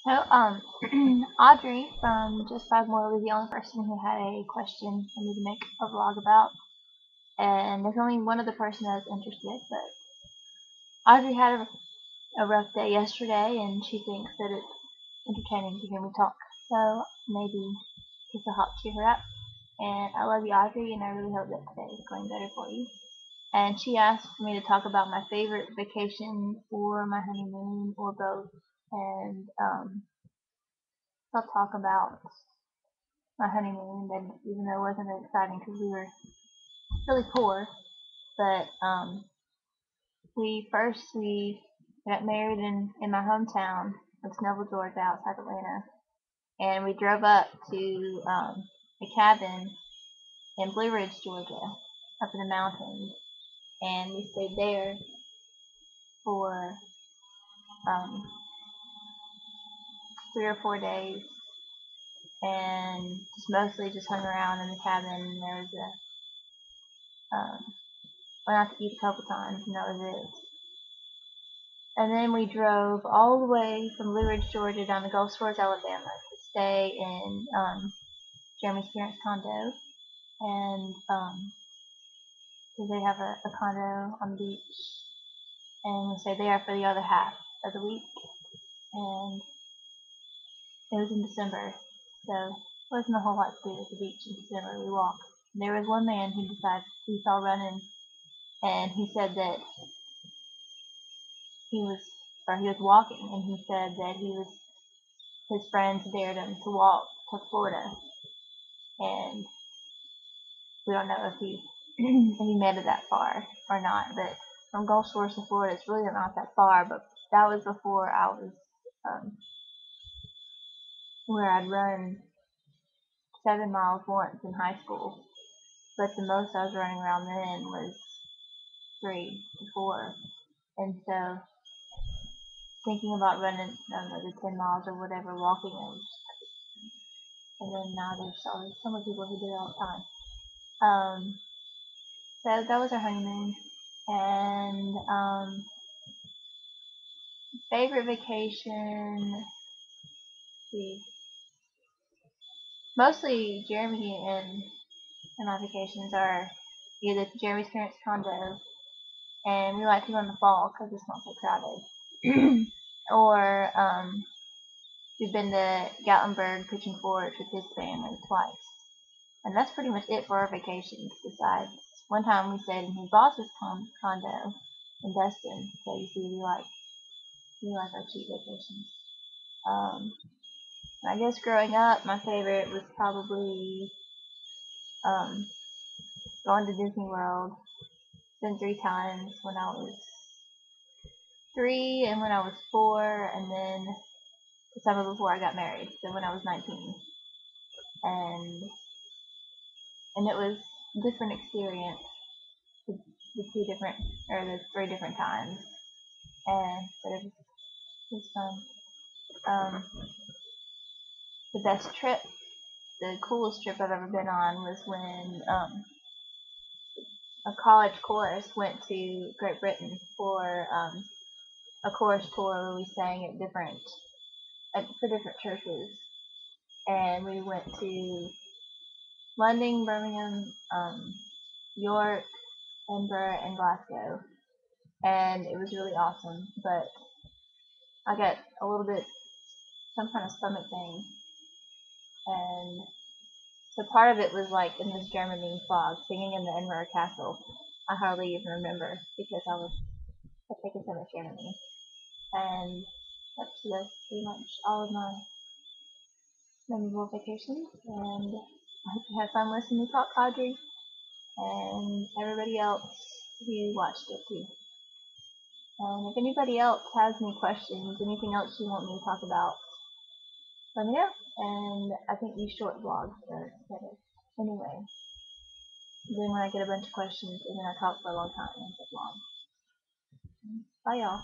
So, Audrey from Just Five More was the only person who had a question for me to make a vlog about, and there's only one other person that was interested. But Audrey had a rough day yesterday, and she thinks that it's entertaining to hear me talk. So maybe this will help cheer her up. And I love you, Audrey, and I really hope that today is going better for you. And she asked for me to talk about my favorite vacation or my honeymoon or both. And I'll talk about my honeymoon, and even though it wasn't very exciting because we were really poor, but we got married in my hometown of Snellville, Georgia, outside Atlanta, and we drove up to a cabin in Blue Ridge, Georgia, up in the mountains, and we stayed there for um, 3 or 4 days, and just hung around in the cabin. There was went out to eat a couple times, and that was it. And then we drove all the way from Blue Ridge, Georgia, down to Gulf Shores, Alabama, to stay in Jeremy's parents' condo, and because they have a condo on the beach, and we stayed there for the other half of the week. And it was in December, so there wasn't a whole lot to do at the beach in December. We walked. There was one man who decided he saw running, and he said that he was walking, and he said that his friends dared him to walk to Florida, and we don't know if he if he made it that far or not. But from Gulf Shores to Florida, it's really not that far. But that was before I was um, where I'd run 7 miles once in high school. But the most I was running around then was 3 to 4, and so thinking about running the 10 miles or whatever walking, and then now there's always so many people who do it all the time. So that was our honeymoon, and favorite vacation. See, mostly Jeremy and my vacations are either to Jeremy's parents' condo, and we like to go in the fall because it's not so crowded, or we've been to Gatlinburg Pitching Forge with his family twice, and that's pretty much it for our vacations. Besides, one time we stayed in his boss's condo in Destin, so you see, we like our cheap vacations. Um, I guess growing up, my favorite was probably um, going to Disney World. Been 3 times, when I was 3 and when I was 4, and then the summer before I got married, so when I was 19. And it was a different experience the 2 different or the 3 different times, and but it was fun. Um, the best trip, the coolest trip I've ever been on was when a college chorus went to Great Britain for a chorus tour where we sang for different churches, and we went to London, Birmingham, York, Edinburgh, and Glasgow, and it was really awesome. But I got a little bit some kind of stomach thing, and so part of it was like in this German fog, singing in the Edinburgh Castle. I hardly even remember because I'd taken so much Germany, and that's pretty much all of my memorable vacations. And I hope you had fun listening to me talk, Audrey, and everybody else who watched it too. And if anybody else has any questions, anything else you want me to talk about, let me know. And I think these short vlogs are better. Anyway, then when I get a bunch of questions and then I talk for a long time, it's long. Bye y'all.